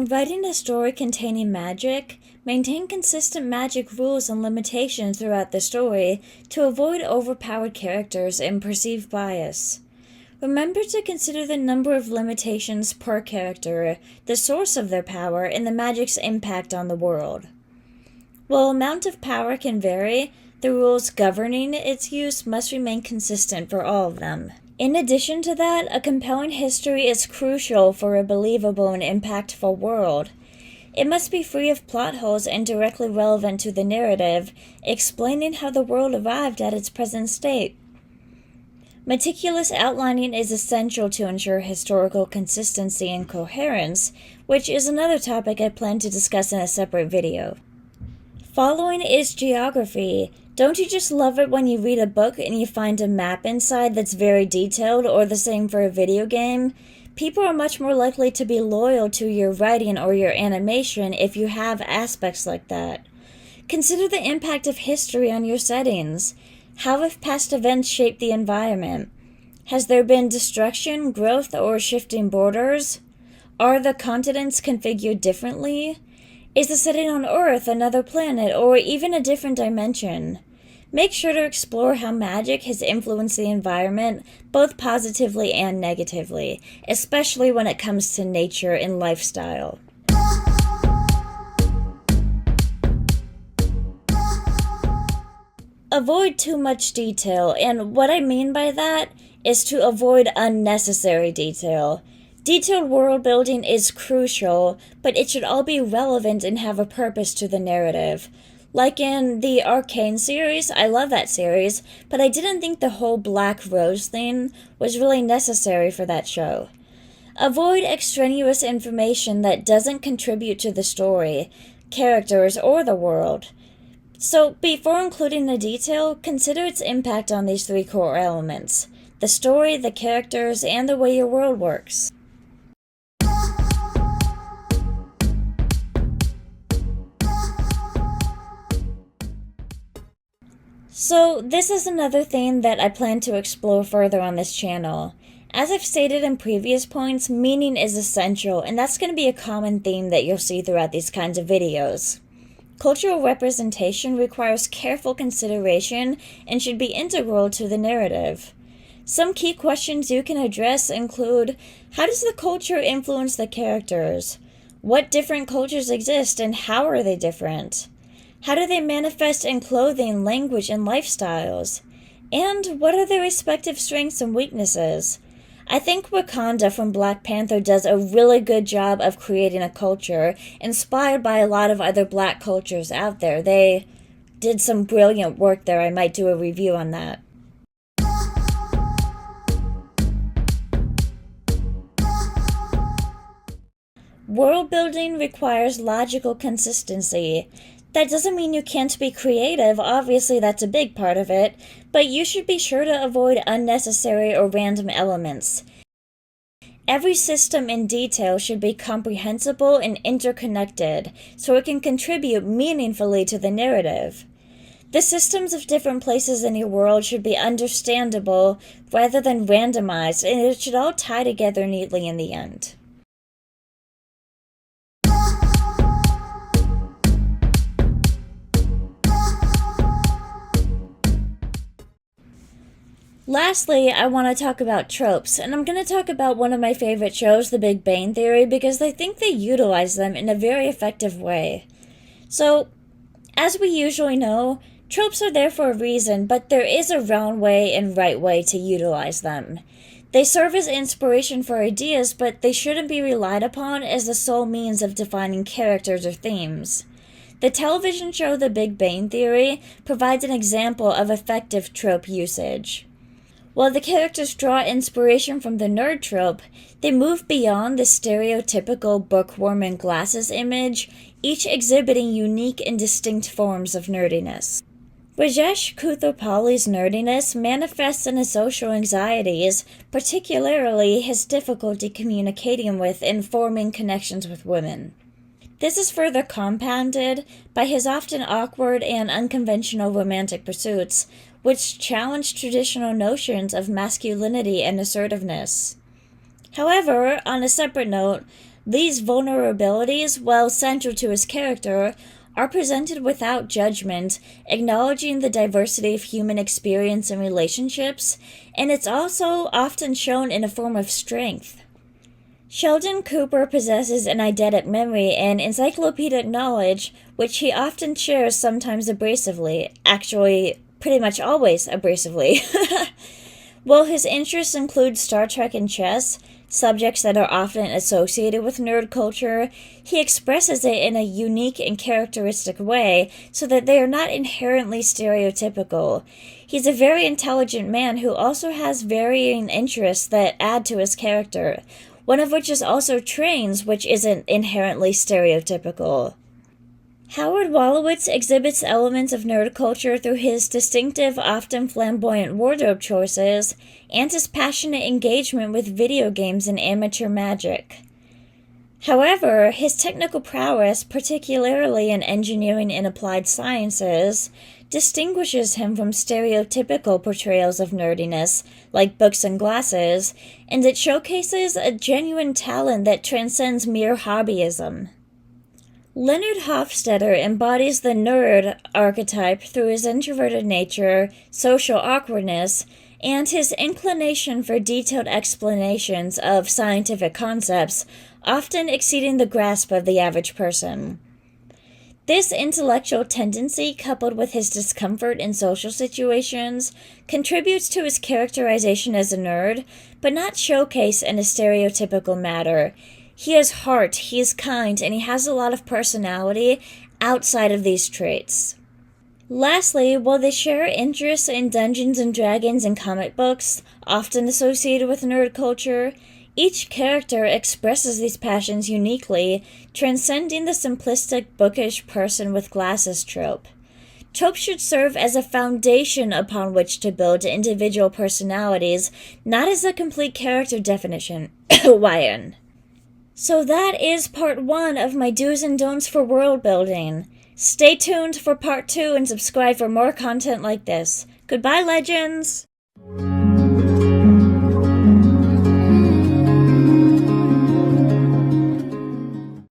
When writing a story containing magic, maintain consistent magic rules and limitations throughout the story to avoid overpowered characters and perceived bias. Remember to consider the number of limitations per character, the source of their power, and the magic's impact on the world. While amount of power can vary, the rules governing its use must remain consistent for all of them. In addition to that, a compelling history is crucial for a believable and impactful world. It must be free of plot holes and directly relevant to the narrative, explaining how the world arrived at its present state. Meticulous outlining is essential to ensure historical consistency and coherence, which is another topic I plan to discuss in a separate video. Following is geography. Don't you just love it when you read a book and you find a map inside that's very detailed, or the same for a video game? People are much more likely to be loyal to your writing or your animation if you have aspects like that. Consider the impact of history on your settings. How have past events shaped the environment? Has there been destruction, growth, or shifting borders? Are the continents configured differently? Is the setting on Earth another planet, or even a different dimension? Make sure to explore how magic has influenced the environment, both positively and negatively, especially when it comes to nature and lifestyle. Avoid too much detail, and what I mean by that is to avoid unnecessary detail. Detailed world building is crucial, but it should all be relevant and have a purpose to the narrative. Like in the Arcane series, I love that series, but I didn't think the whole Black Rose thing was really necessary for that show. Avoid extraneous information that doesn't contribute to the story, characters, or the world. So, before including the detail, consider its impact on these three core elements: the story, the characters, and the way your world works. So, this is another theme that I plan to explore further on this channel. As I've stated in previous points, meaning is essential, and that's going to be a common theme that you'll see throughout these kinds of videos. Cultural representation requires careful consideration and should be integral to the narrative. Some key questions you can address include: how does the culture influence the characters? What different cultures exist and how are they different? How do they manifest in clothing, language, and lifestyles? And what are their respective strengths and weaknesses? I think Wakanda from Black Panther does a really good job of creating a culture inspired by a lot of other Black cultures out there. They did some brilliant work there. I might do a review on that. World building requires logical consistency. That doesn't mean you can't be creative, obviously that's a big part of it, but you should be sure to avoid unnecessary or random elements. Every system in detail should be comprehensible and interconnected, so it can contribute meaningfully to the narrative. The systems of different places in your world should be understandable rather than randomized, and it should all tie together neatly in the end. Lastly, I want to talk about tropes, and I'm going to talk about one of my favorite shows, The Big Bang Theory, because I think they utilize them in a very effective way. So, as we usually know, tropes are there for a reason, but there is a wrong way and right way to utilize them. They serve as inspiration for ideas, but they shouldn't be relied upon as the sole means of defining characters or themes. The television show The Big Bang Theory provides an example of effective trope usage. While the characters draw inspiration from the nerd trope, they move beyond the stereotypical bookworm and glasses image, each exhibiting unique and distinct forms of nerdiness. Rajesh Koothrappali's nerdiness manifests in his social anxieties, particularly his difficulty communicating with and forming connections with women. This is further compounded by his often awkward and unconventional romantic pursuits, which challenge traditional notions of masculinity and assertiveness. However, on a separate note, These vulnerabilities, while central to his character, are presented without judgment, acknowledging the diversity of human experience and relationships, and it's also often shown in a form of strength. Sheldon Cooper possesses an eidetic memory and encyclopedic knowledge, which he often shares, sometimes abrasively, actually pretty much always abrasively. While his interests include Star Trek and chess, subjects that are often associated with nerd culture, he expresses it in a unique and characteristic way so that they are not inherently stereotypical. He's a very intelligent man who also has varying interests that add to his character, one of which is also trains, which isn't inherently stereotypical. Howard Wolowitz exhibits elements of nerd culture through his distinctive, often flamboyant wardrobe choices and his passionate engagement with video games and amateur magic. However, his technical prowess, particularly in engineering and applied sciences, distinguishes him from stereotypical portrayals of nerdiness, like books and glasses, and it showcases a genuine talent that transcends mere hobbyism. Leonard Hofstadter embodies the nerd archetype through his introverted nature, social awkwardness, and his inclination for detailed explanations of scientific concepts, often exceeding the grasp of the average person. This intellectual tendency, coupled with his discomfort in social situations, contributes to his characterization as a nerd, but not showcased in a stereotypical manner. He has heart, he is kind, and he has a lot of personality outside of these traits. Lastly, while they share interests in Dungeons and Dragons and comic books, often associated with nerd culture, each character expresses these passions uniquely, transcending the simplistic, bookish person with glasses trope. Tropes should serve as a foundation upon which to build individual personalities, not as a complete character definition. YN. So that is part 1 of my do's and don'ts for world building. Stay tuned for part 2 and subscribe for more content like this. Goodbye, legends!